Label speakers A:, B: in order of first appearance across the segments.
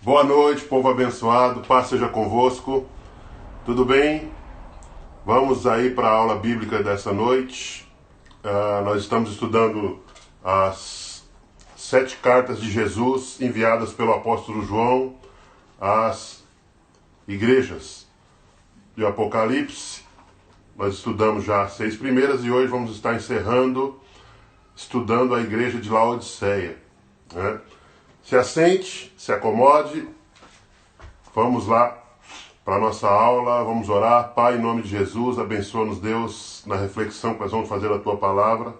A: Boa noite, povo abençoado, paz seja convosco. Tudo bem? Vamos aí para a aula bíblica dessa noite. Nós estamos estudando as 7 cartas de Jesus enviadas pelo apóstolo João às igrejas de Apocalipse. Nós estudamos já as 6 primeiras e hoje vamos estar estudando a igreja de Laodiceia, né? Se assente, se acomode, vamos lá para a nossa aula, vamos orar. Pai, em nome de Jesus, abençoa-nos, Deus, na reflexão que nós vamos fazer da Tua Palavra,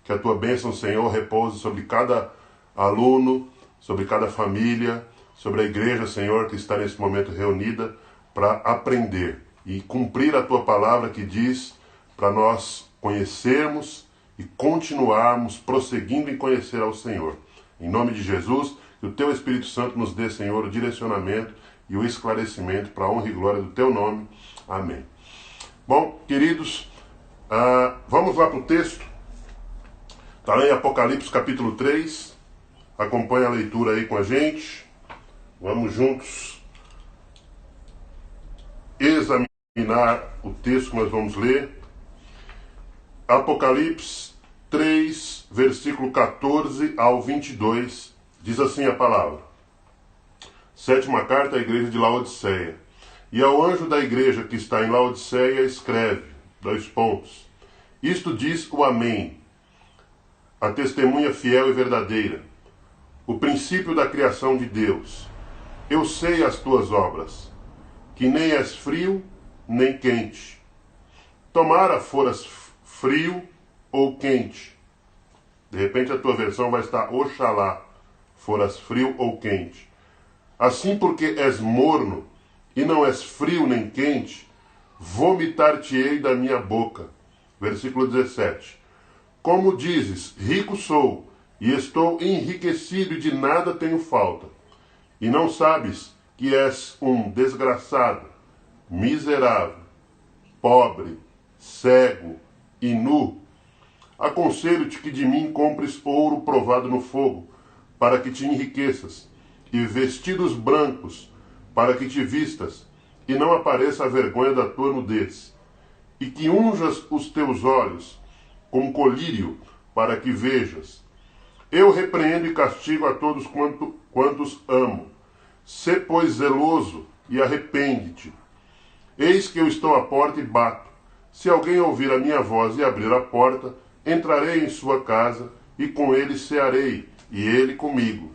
A: que a Tua bênção, Senhor, repouse sobre cada aluno, sobre cada família, sobre a igreja, Senhor, que está nesse momento reunida para aprender e cumprir a Tua Palavra que diz para nós conhecermos e continuarmos prosseguindo em conhecer ao Senhor. Em nome de Jesus, que o Teu Espírito Santo nos dê, Senhor, o direcionamento e o esclarecimento para a honra e glória do Teu nome. Amém. Bom, queridos, vamos lá para o texto. Está lá em Apocalipse capítulo 3. Acompanhe a leitura aí com a gente. Vamos juntos examinar o texto que nós vamos ler. Apocalipse 3, versículo 14 ao 22, diz assim a palavra. 7ª carta à igreja de Laodiceia. E ao anjo da igreja que está em Laodiceia escreve, : Isto diz o Amém, a testemunha fiel e verdadeira, o princípio da criação de Deus. Eu sei as tuas obras, que nem és frio, nem quente. Tomara foras frio ou quente. De repente a tua versão vai estar Oxalá, foras frio ou quente. Assim, porque és morno e não és frio nem quente, vomitar-te-ei da minha boca. Versículo 17. Como dizes, rico sou, e estou enriquecido e de nada tenho falta, e não sabes que és um desgraçado, miserável, pobre, cego e nu, aconselho-te que de mim compres ouro provado no fogo, para que te enriqueças, e vestidos brancos, para que te vistas, e não apareça a vergonha da tua nudez, e que unjas os teus olhos com colírio, para que vejas. Eu repreendo e castigo a todos quantos amo. Sê, pois, zeloso e arrepende-te. Eis que eu estou à porta e bato. Se alguém ouvir a minha voz e abrir a porta, entrarei em sua casa, e com ele cearei, e ele comigo.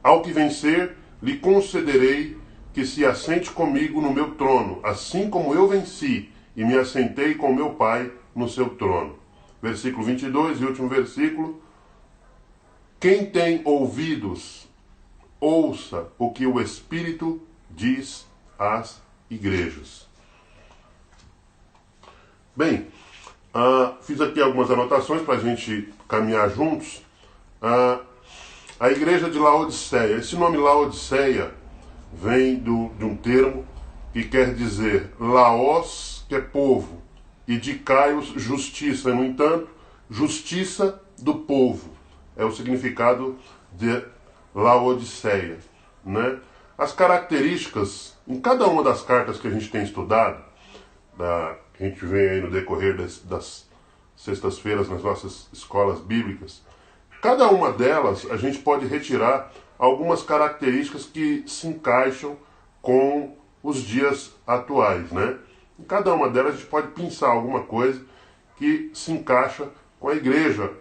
A: Ao que vencer, lhe concederei que se assente comigo no meu trono, assim como eu venci, e me assentei com meu Pai no seu trono. Versículo 22 e último versículo. Quem tem ouvidos, ouça o que o Espírito diz às igrejas. Bem, fiz aqui algumas anotações para a gente caminhar juntos. A igreja de Laodiceia. Esse nome Laodiceia vem de um termo que quer dizer Laos, que é povo, e Dikaios, justiça. No entanto, justiça do povo é o significado de Laodiceia, né? As características, em cada uma das cartas que a gente tem estudado, que a gente vê aí no decorrer das sextas-feiras nas nossas escolas bíblicas, cada uma delas a gente pode retirar algumas características que se encaixam com os dias atuais, né? Em cada uma delas a gente pode pensar alguma coisa que se encaixa com a igreja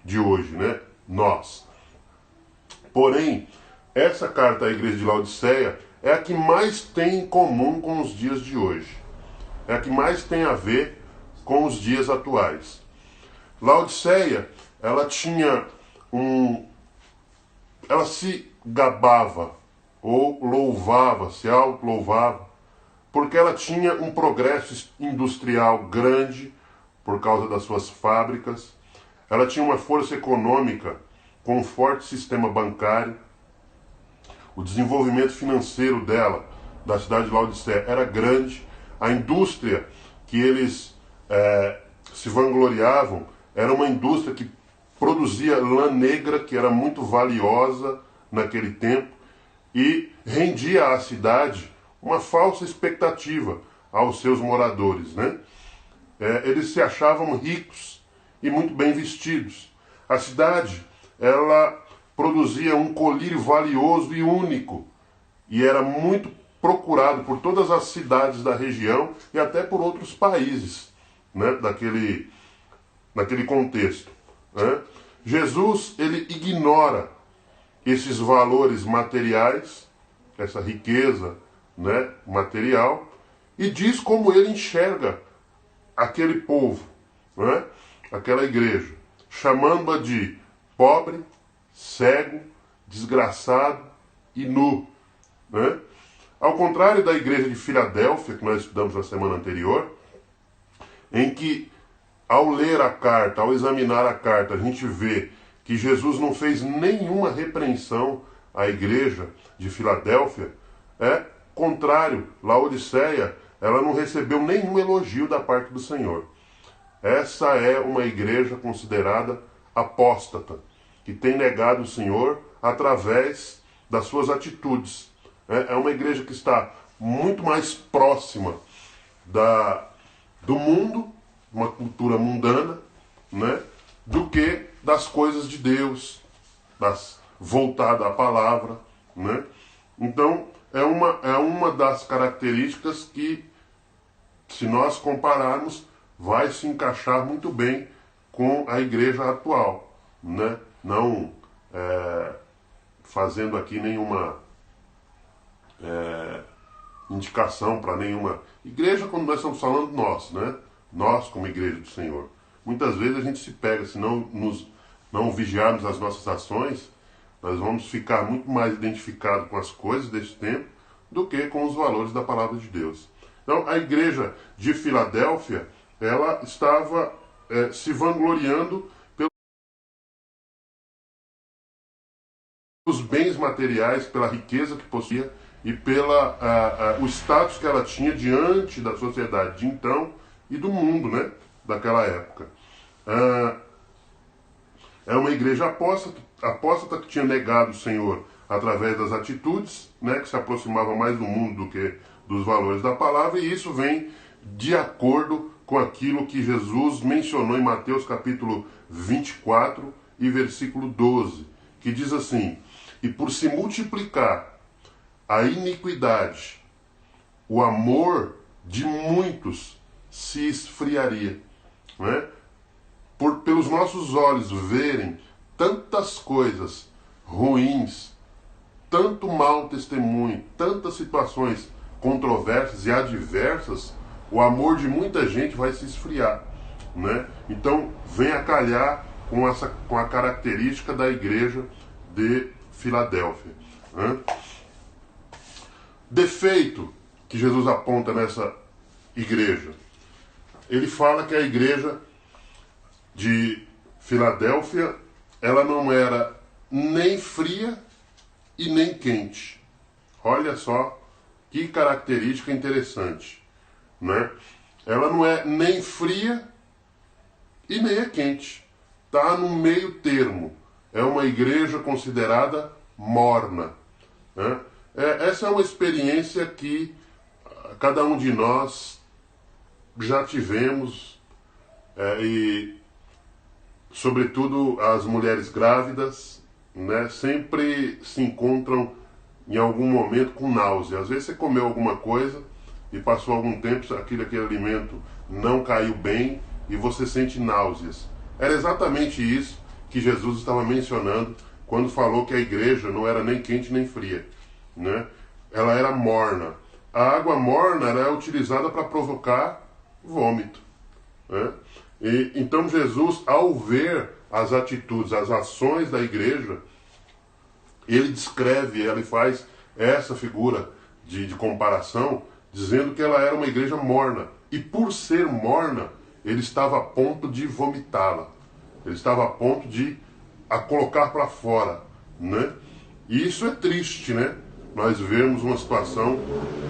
A: de hoje, né? Nós. Porém, essa carta à igreja de Laodiceia é a que mais tem em comum com os dias de hoje. É a que mais tem a ver com os dias atuais. Laodiceia, ela tinha ela se gabava ou louvava, se auto-louvava, porque ela tinha um progresso industrial grande por causa das suas fábricas. Ela tinha uma força econômica com um forte sistema bancário. O desenvolvimento financeiro dela, da cidade de Laodiceia, era grande. A indústria que eles se vangloriavam era uma indústria que produzia lã negra, que era muito valiosa naquele tempo. e rendia à cidade uma falsa expectativa aos seus moradores, né? Eles se achavam ricos e muito bem vestidos. A cidade, ela produzia um colírio valioso e único, e era muito procurado por todas as cidades da região e até por outros países, né, naquele contexto, né? Jesus, ele ignora esses valores materiais, essa riqueza, né, material, e diz como ele enxerga aquele povo, né, aquela igreja, chamando-a de pobre, cego, desgraçado e nu, né? Ao contrário da igreja de Filadélfia, que nós estudamos na semana anterior, em que, ao ler a carta, ao examinar a carta, a gente vê que Jesus não fez nenhuma repreensão à igreja de Filadélfia, contrário, Laodiceia, ela não recebeu nenhum elogio da parte do Senhor. Essa é uma igreja considerada apóstata, que tem negado o Senhor através das suas atitudes. É uma igreja que está muito mais próxima do mundo, uma cultura mundana, né, do que das coisas de Deus, voltada à palavra, né? Então, é uma das características que, se nós compararmos, vai se encaixar muito bem com a igreja atual, né? Não fazendo aqui nenhuma indicação para nenhuma igreja, quando nós estamos falando nós, né? Nós como igreja do Senhor. Muitas vezes a gente se pega, se não vigiarmos as nossas ações, nós vamos ficar muito mais identificados com as coisas deste tempo do que com os valores da palavra de Deus. Então, a igreja de Filadélfia, ela estava se vangloriando pelos bens materiais, pela riqueza que possuía e o status que ela tinha diante da sociedade de então e do mundo, né, daquela época. É uma igreja apóstata que tinha negado o Senhor através das atitudes, né, que se aproximava mais do mundo do que dos valores da palavra, e isso vem de acordo com aquilo que Jesus mencionou em Mateus capítulo 24 e versículo 12, que diz assim: e por se multiplicar a iniquidade, o amor de muitos se esfriaria, né? Pelos nossos olhos verem tantas coisas ruins, tanto mau testemunho, tantas situações controversas e adversas, o amor de muita gente vai se esfriar, né? Então vem a calhar com a característica da igreja de Filadélfia, né? Defeito que Jesus aponta nessa igreja. Ele fala que a igreja de Filadélfia, ela não era nem fria e nem quente. Olha só que característica interessante, né? Ela não é nem fria e nem é quente. Está no meio termo. É uma igreja considerada morna, né? Essa é uma experiência que cada um de nós já tivemos, e sobretudo as mulheres grávidas, né, sempre se encontram em algum momento com náusea. Às vezes você comeu alguma coisa e passou algum tempo, aquele alimento não caiu bem e você sente náuseas. Era exatamente isso que Jesus estava mencionando quando falou que a igreja não era nem quente nem fria, né? Ela era morna. A água morna era utilizada para provocar vômito, né? E então Jesus, ao ver as atitudes, as ações da igreja, ele descreve, ele faz essa figura de comparação, dizendo que ela era uma igreja morna. E por ser morna, ele estava a ponto de vomitá-la. Ele estava a ponto de a colocar para fora, né? E isso é triste, né? Nós vemos uma situação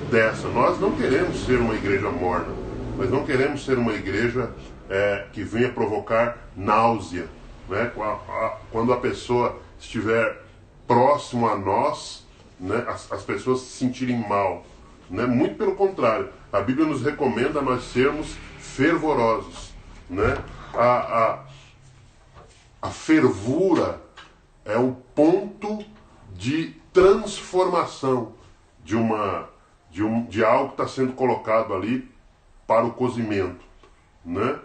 A: dessa. Nós não queremos ser uma igreja morna. Nós não queremos ser uma igreja que venha provocar náusea, né? Quando a pessoa estiver próximo a nós, né, as pessoas se sentirem mal, né? Muito pelo contrário, a Bíblia nos recomenda nós sermos fervorosos, né? A fervura é o ponto de transformação de algo que está sendo colocado ali para o cozimento, né?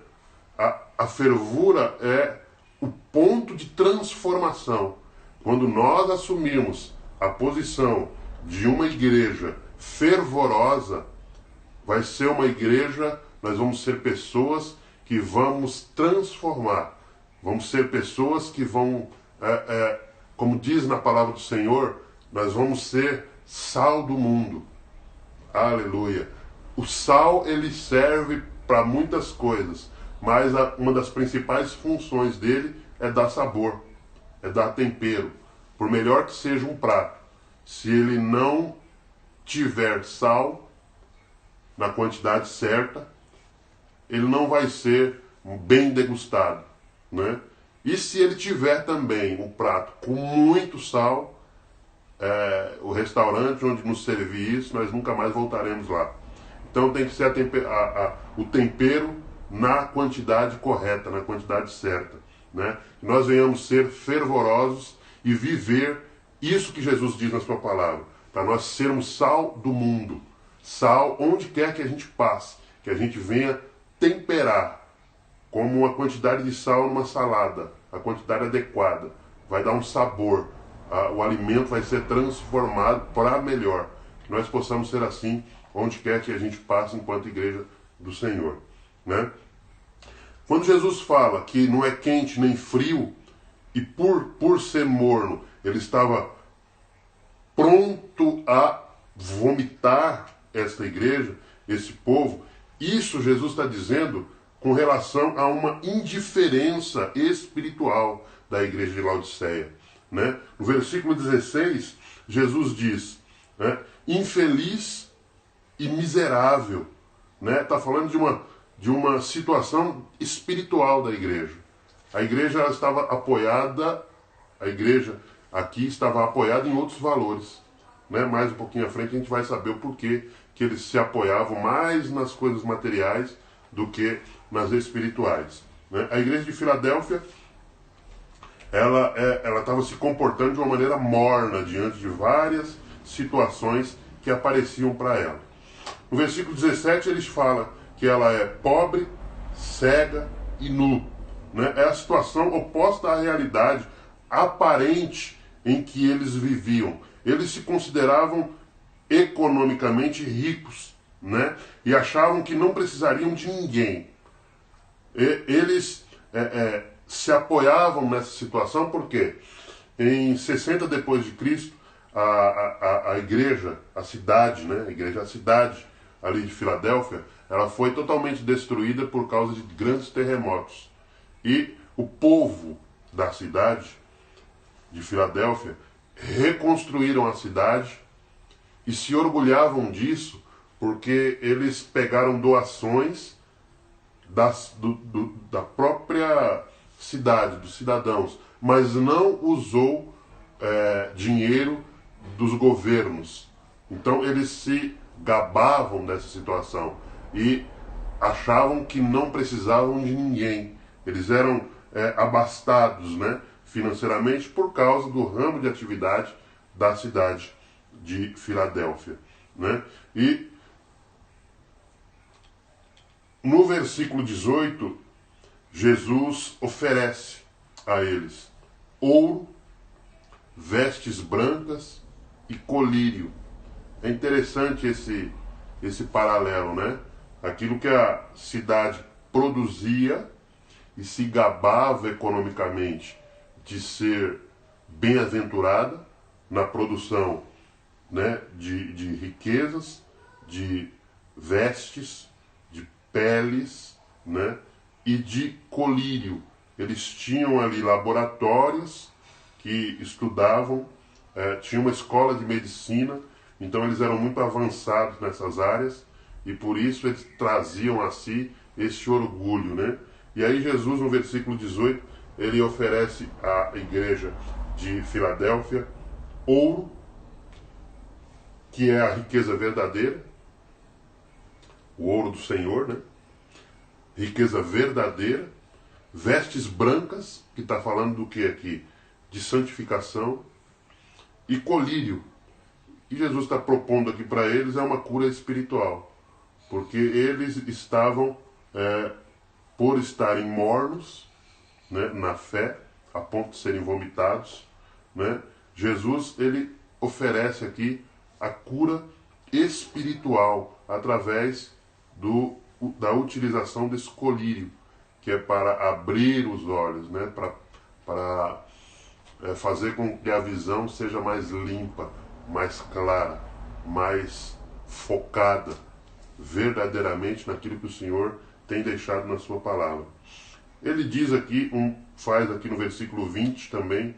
A: A fervura é o ponto de transformação. Quando nós assumimos a posição de uma igreja fervorosa, vai ser uma igreja, nós vamos ser pessoas que vamos transformar. Vamos ser pessoas que vão, como diz na palavra do Senhor, nós vamos ser sal do mundo. Aleluia. O sal, ele serve para muitas coisas, mas uma das principais funções dele é dar sabor, é dar tempero. Por melhor que seja um prato, se ele não tiver sal na quantidade certa, ele não vai ser bem degustado, né? E se ele tiver também um prato com muito sal, o restaurante onde nos servir isso, nós nunca mais voltaremos lá. Então tem que ser o tempero na quantidade correta, na quantidade certa, né? Que nós venhamos ser fervorosos e viver isso que Jesus diz na sua palavra, para nós sermos sal do mundo, sal onde quer que a gente passe, que a gente venha temperar, como uma quantidade de sal numa salada, a quantidade adequada, vai dar um sabor, o alimento vai ser transformado para melhor, que nós possamos ser assim, onde quer que a gente passe enquanto igreja do Senhor, né? Quando Jesus fala que não é quente nem frio, e por ser morno, ele estava pronto a vomitar esta igreja, esse povo, isso Jesus está dizendo com relação a uma indiferença espiritual da igreja de Laodiceia, né? No versículo 16, Jesus diz, né, infeliz e miserável, né? Está falando de uma situação espiritual da igreja. A igreja estava apoiada, a igreja aqui estava apoiada em outros valores, né? Mais um pouquinho à frente a gente vai saber o porquê que eles se apoiavam mais nas coisas materiais do que nas espirituais, né? A igreja de Filadélfia, ela estava se comportando de uma maneira morna diante de várias situações que apareciam para ela. No versículo 17 eles falam que ela é pobre, cega e nu, né? É a situação oposta à realidade aparente em que eles viviam. Eles se consideravam economicamente ricos, né? E achavam que não precisariam de ninguém. Eles se apoiavam nessa situação porque em 60 depois de Cristo, a igreja, a cidade, né? A cidade ali de Filadélfia, ela foi totalmente destruída por causa de grandes terremotos. E o povo da cidade de Filadélfia reconstruíram a cidade e se orgulhavam disso porque eles pegaram doações da própria cidade, dos cidadãos, mas não usou dinheiro dos governos. Então eles se gabavam dessa situação e achavam que não precisavam de ninguém. Eles eram abastados, né, financeiramente por causa do ramo de atividade da cidade de Filadélfia, né? E no versículo 18, Jesus oferece a eles ouro, vestes brancas e colírio. É interessante esse paralelo, né? Aquilo que a cidade produzia e se gabava economicamente de ser bem-aventurada na produção, né, de riquezas, de vestes, de peles, né, e de colírio. Eles tinham ali laboratórios que estudavam, tinha uma escola de medicina, então eles eram muito avançados nessas áreas e por isso eles traziam a si esse orgulho, né? E aí Jesus, no versículo 18, ele oferece à igreja de Filadélfia ouro, que é a riqueza verdadeira, o ouro do Senhor, né? Riqueza verdadeira, vestes brancas, que está falando do que aqui? De santificação, e colírio. E Jesus está propondo aqui para eles é uma cura espiritual, porque eles estavam, por estarem mornos, né, na fé, a ponto de serem vomitados, né? Jesus ele oferece aqui a cura espiritual através da utilização desse colírio, que é para abrir os olhos, né? para fazer com que a visão seja mais limpa, mais clara, mais focada verdadeiramente naquilo que o Senhor tem deixado na sua palavra. Ele diz aqui, faz aqui no versículo 20 também,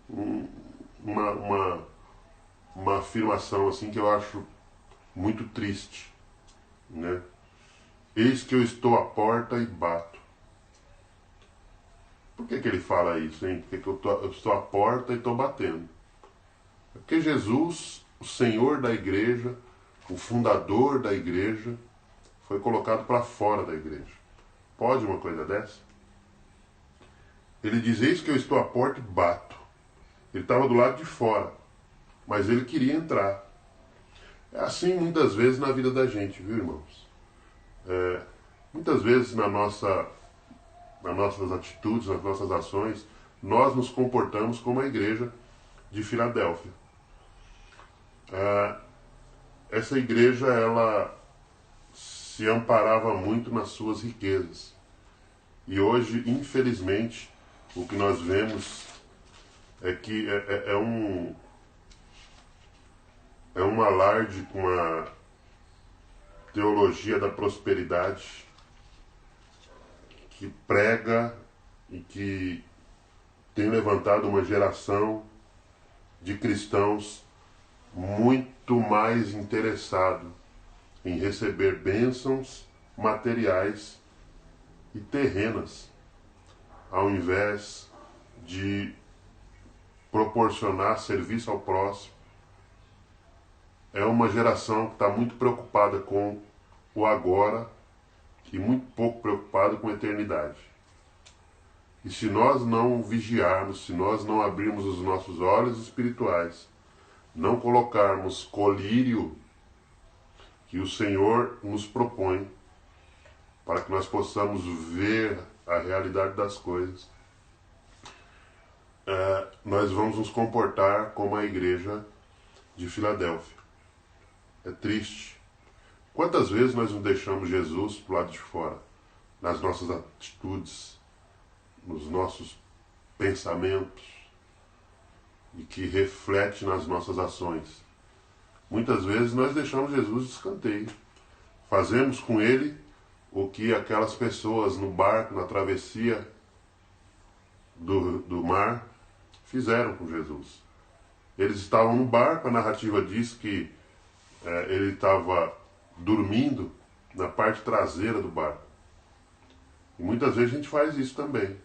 A: uma afirmação assim que eu acho muito triste, né? Eis que eu estou à porta e bato. Por que ele fala isso, hein? Porque eu estou à porta e estou batendo. É porque Jesus, o Senhor da igreja, o fundador da igreja, foi colocado para fora da igreja. Pode uma coisa dessa? Ele diz, eis que eu estou à porta e bato. Ele estava do lado de fora, mas ele queria entrar. É assim muitas vezes na vida da gente, viu, irmãos? Muitas vezes nas nossas atitudes, nas nossas ações, nós nos comportamos como a igreja de Filadélfia. Essa igreja, ela se amparava muito nas suas riquezas. E hoje, infelizmente, o que nós vemos é que é um alarde com a teologia da prosperidade que prega e que tem levantado uma geração de cristãos muito mais interessado em receber bênçãos materiais e terrenas, ao invés de proporcionar serviço ao próximo. É uma geração que está muito preocupada com o agora e muito pouco preocupada com a eternidade. E se nós não vigiarmos, se nós não abrirmos os nossos olhos espirituais, não colocarmos colírio que o Senhor nos propõe para que nós possamos ver a realidade das coisas, nós vamos nos comportar como a igreja de Filadélfia. É triste. Quantas vezes nós não deixamos Jesus para o lado de fora, nas nossas atitudes, nos nossos pensamentos, e que reflete nas nossas ações. Muitas vezes nós deixamos Jesus de escanteio. Fazemos com ele o que aquelas pessoas no barco, na travessia do mar, fizeram com Jesus. Eles estavam no barco, a narrativa diz que ele estava dormindo na parte traseira do barco. E muitas vezes a gente faz isso também.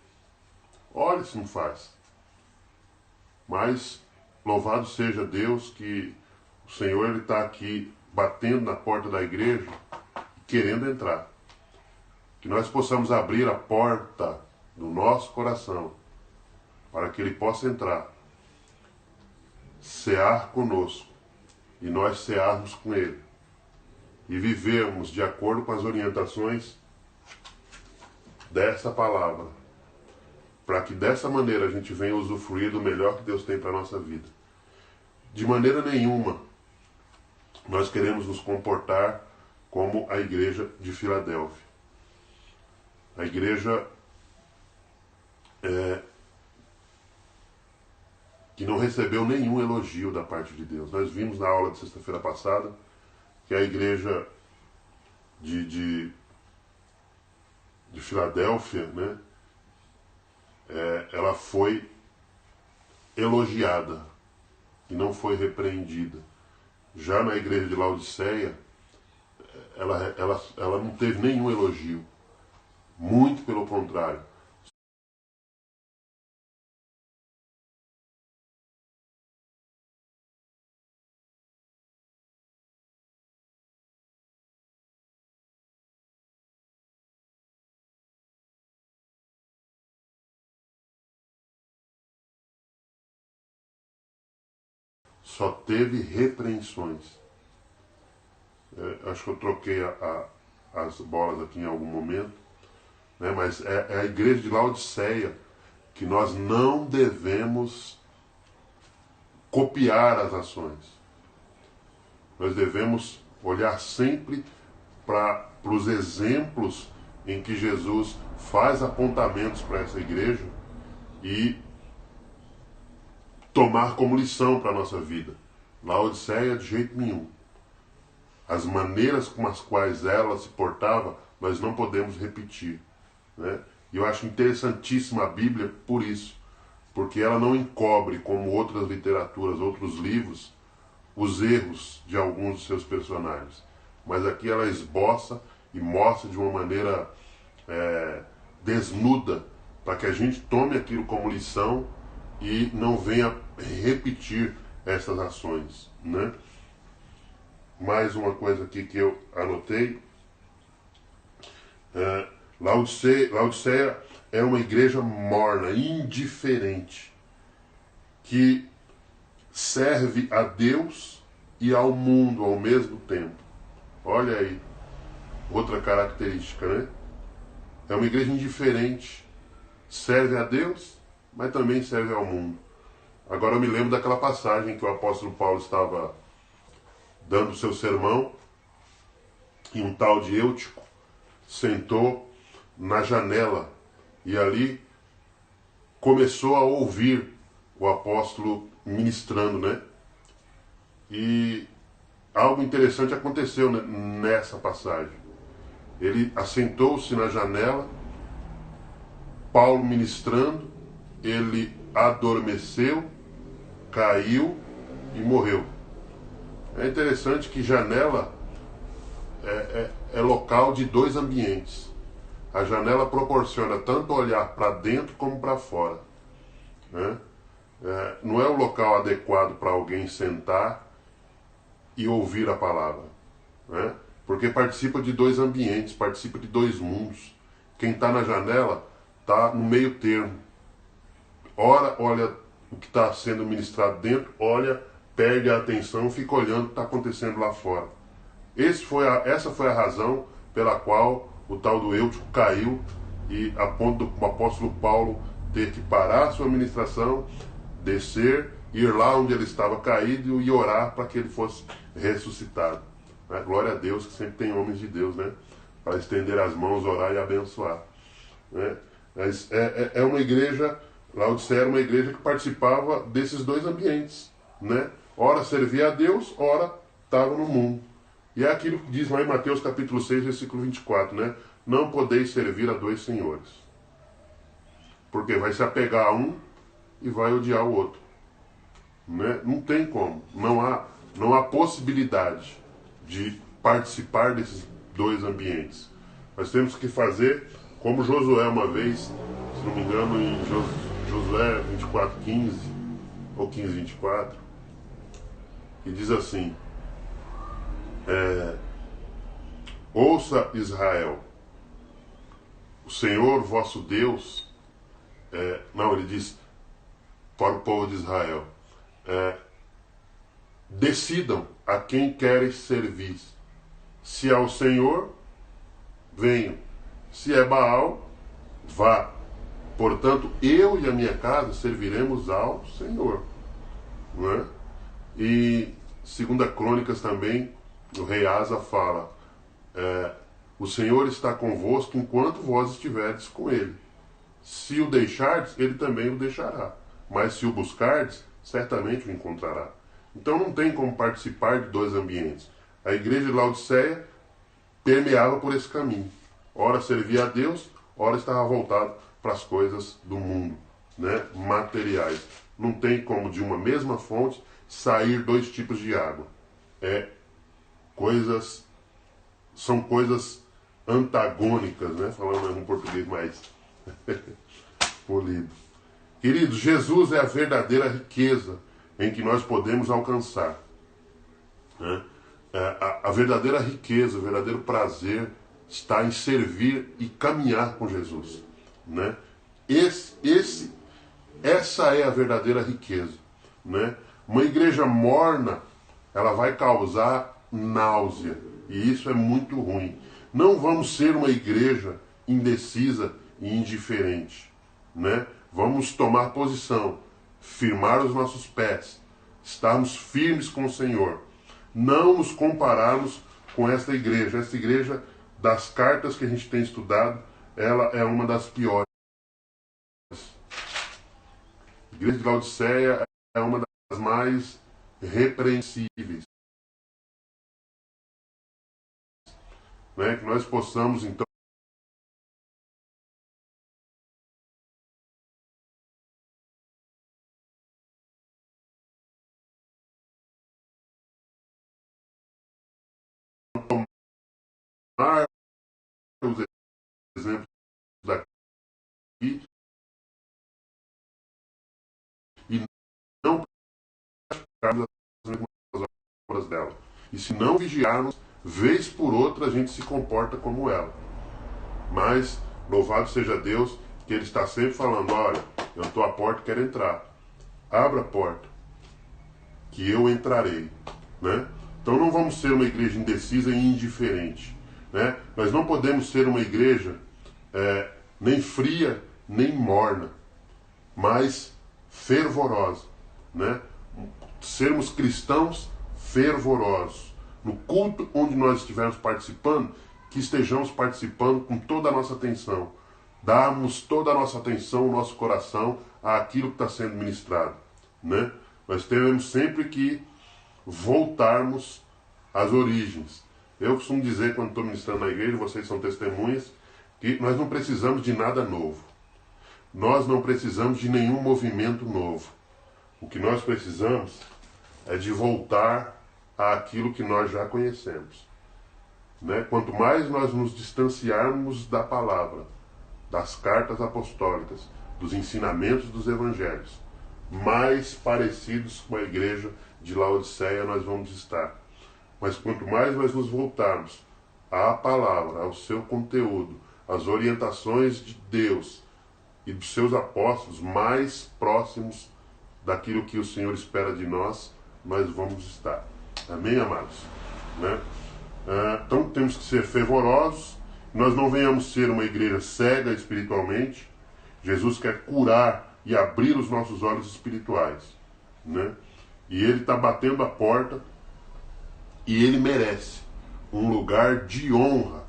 A: Olha se não faz. Mas louvado seja Deus que o Senhor está aqui batendo na porta da igreja, querendo entrar. Que nós possamos abrir a porta do nosso coração para que Ele possa entrar, cear conosco e nós cearmos com Ele e vivermos de acordo com as orientações dessa palavra, para que dessa maneira a gente venha usufruir do melhor que Deus tem para a nossa vida. De maneira nenhuma nós queremos nos comportar como a igreja de Filadélfia. A igreja que não recebeu nenhum elogio da parte de Deus. Nós vimos na aula de sexta-feira passada que a igreja de Filadélfia, né, ela foi elogiada e não foi repreendida. Já na igreja de Laodiceia, ela não teve nenhum elogio. Muito pelo contrário. só teve repreensões. Acho que eu troquei as bolas aqui em algum momento, né? Mas é a igreja de Laodiceia que nós não devemos copiar as ações. Nós devemos olhar sempre para os exemplos em que Jesus faz apontamentos para essa igreja e tomar como lição para a nossa vida. Laodiceia, de jeito nenhum. As maneiras com as quais ela se portava, nós não podemos repetir, né? E eu acho interessantíssima a Bíblia por isso, porque ela não encobre, como outras literaturas, outros livros, os erros de alguns dos seus personagens. Mas aqui ela esboça e mostra de uma maneira desnuda, para que a gente tome aquilo como lição e não venha repetir essas ações, né? Mais uma coisa aqui que eu anotei. Laodiceia é uma igreja morna, indiferente, que serve a Deus e ao mundo ao mesmo tempo. Olha aí, outra característica, né? É uma igreja indiferente, serve a Deus, mas também serve ao mundo. Agora eu me lembro daquela passagem que o apóstolo Paulo estava dando seu sermão, e um tal de Eutico sentou na janela e ali começou a ouvir o apóstolo ministrando, né? E algo interessante aconteceu nessa passagem. Ele assentou-se na janela, Paulo ministrando, ele adormeceu, caiu e morreu. É interessante que janela é local de dois ambientes. A janela proporciona tanto olhar para dentro como para fora, né? Não é o local adequado para alguém sentar e ouvir a palavra, né? Porque participa de dois ambientes, participa de dois mundos. Quem está na janela está no meio termo. Ora olha o que está sendo ministrado dentro, perde a atenção, fica olhando o que está acontecendo lá fora. Essa foi a razão pela qual o tal do Eutico caiu, e a ponto do apóstolo Paulo ter que parar a sua ministração, descer, ir lá onde ele estava caído e orar para que ele fosse ressuscitado. Glória a Deus, que sempre tem homens de Deus, né? Para estender as mãos, orar e abençoar, né? Mas é uma igreja, Laodiceia era uma igreja que participava desses dois ambientes, né? Ora servia a Deus, ora estava no mundo. E é aquilo que diz lá em Mateus capítulo 6, versículo 24, né? Não podeis servir a dois senhores. Porque vai se apegar a um e vai odiar o outro, né? Não tem como. Não há possibilidade de participar desses dois ambientes. Nós temos que fazer como Josué uma vez, se não me engano, em Josué 24:15 ou 15:24, que diz assim: ouça Israel, o Senhor vosso Deus, ele diz para o povo de Israel, decidam a quem queres servir. Se é o Senhor, venham. Se é Baal, vá. Portanto, eu e a minha casa serviremos ao Senhor, não é? E 2 Crônicas também, o rei Asa fala, o Senhor está convosco enquanto vós estiverdes com ele. Se o deixardes, ele também o deixará. Mas se o buscardes, certamente o encontrará. Então não tem como participar de dois ambientes. A igreja de Laodiceia permeava por esse caminho. Ora servia a Deus, ora estava voltado para as coisas do mundo, né? Materiais. Não tem como de uma mesma fonte sair dois tipos de água. São coisas antagônicas, né? Falando em um português mais polido. Queridos, Jesus é a verdadeira riqueza em que nós podemos alcançar, né? A verdadeira riqueza, o verdadeiro prazer está em servir e caminhar com Jesus, né? Essa é a verdadeira riqueza, né? Uma igreja morna, ela vai causar náusea, e isso é muito ruim. Não vamos ser uma igreja indecisa e indiferente, né? Vamos tomar posição, firmar os nossos pés, estarmos firmes com o Senhor. Não nos compararmos com esta igreja. Esta igreja, das cartas que a gente tem estudado, ela é uma das piores. A igreja de Laodiceia é uma das mais repreensíveis. Né? Que nós possamos, então, tomar os exemplos daqui e não praticarmos as mesmas obras dela. E se não vigiarmos, vez por outra a gente se comporta como ela. Mas, louvado seja Deus, que Ele está sempre falando, olha, eu estou à porta e quero entrar. Abra a porta, que eu entrarei. Né? Então não vamos ser uma igreja indecisa e indiferente. Né? Nós não podemos ser uma igreja nem fria, nem morna, mas fervorosa. Né? Sermos cristãos fervorosos. No culto onde nós estivermos participando, que estejamos participando com toda a nossa atenção. Darmos toda a nossa atenção, o nosso coração, àquilo que está sendo ministrado. Né? Nós temos sempre que voltarmos às origens. Eu costumo dizer, quando estou ministrando na igreja, vocês são testemunhas, que nós não precisamos de nada novo. Nós não precisamos de nenhum movimento novo. O que nós precisamos é de voltar àquilo que nós já conhecemos. Né? Quanto mais nós nos distanciarmos da palavra, das cartas apostólicas, dos ensinamentos dos evangelhos, mais parecidos com a igreja de Laodiceia nós vamos estar. Mas quanto mais nós nos voltarmos à palavra, ao seu conteúdo, às orientações de Deus e dos seus apóstolos, mais próximos daquilo que o Senhor espera de nós, nós vamos estar. Amém, amados? Né? Então temos que ser fervorosos. Nós não venhamos ser uma igreja cega espiritualmente. Jesus quer curar e abrir os nossos olhos espirituais. Né? E Ele está batendo a porta e Ele merece um lugar de honra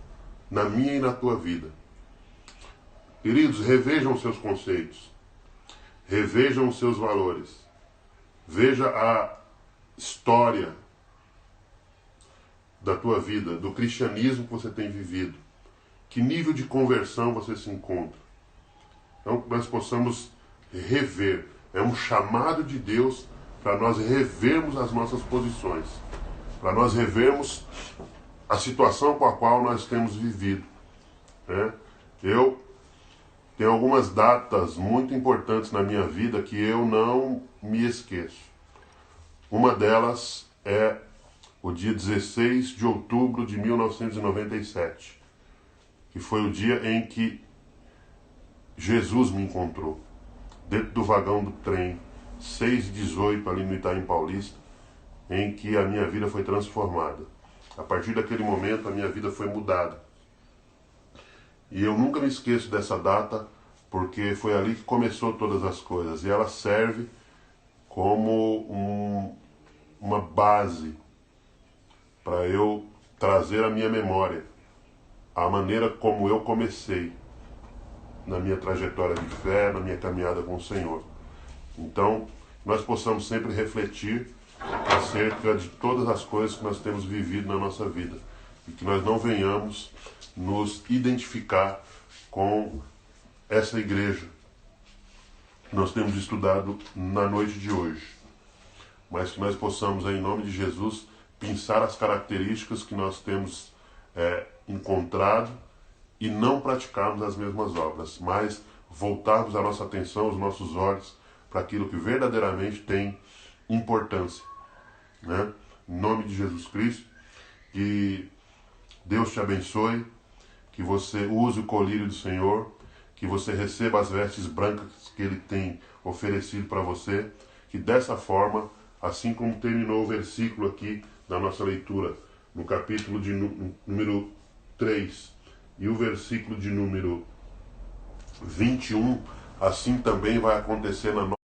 A: na minha e na tua vida. Queridos, revejam os seus conceitos. Revejam os seus valores. Veja a história da tua vida, do cristianismo que você tem vivido. Que nível de conversão você se encontra. Então, que nós possamos rever. É um chamado de Deus para nós revermos as nossas posições. Para nós revermos a situação com a qual nós temos vivido. Né? Eu tenho algumas datas muito importantes na minha vida que eu não me esqueço. Uma delas é o dia 16 de outubro de 1997, que foi o dia em que Jesus me encontrou, dentro do vagão do trem 618 ali no Itaim Paulista, em que a minha vida foi transformada. A partir daquele momento a minha vida foi mudada. E eu nunca me esqueço dessa data, porque foi ali que começou todas as coisas. E ela serve como uma base para eu trazer à minha memória a maneira como eu comecei na minha trajetória de fé, na minha caminhada com o Senhor. Então, nós possamos sempre refletir acerca de todas as coisas que nós temos vivido na nossa vida e que nós não venhamos nos identificar com essa igreja que nós temos estudado na noite de hoje, mas que nós possamos, em nome de Jesus, pensar as características que nós temos encontrado e não praticarmos as mesmas obras, mas voltarmos a nossa atenção, os nossos olhos para aquilo que verdadeiramente tem importância. Né? Em nome de Jesus Cristo, que Deus te abençoe, que você use o colírio do Senhor, que você receba as vestes brancas que Ele tem oferecido para você, que dessa forma assim como terminou o versículo aqui da nossa leitura, no capítulo de número 3 e o versículo de número 21, assim também vai acontecer na nossa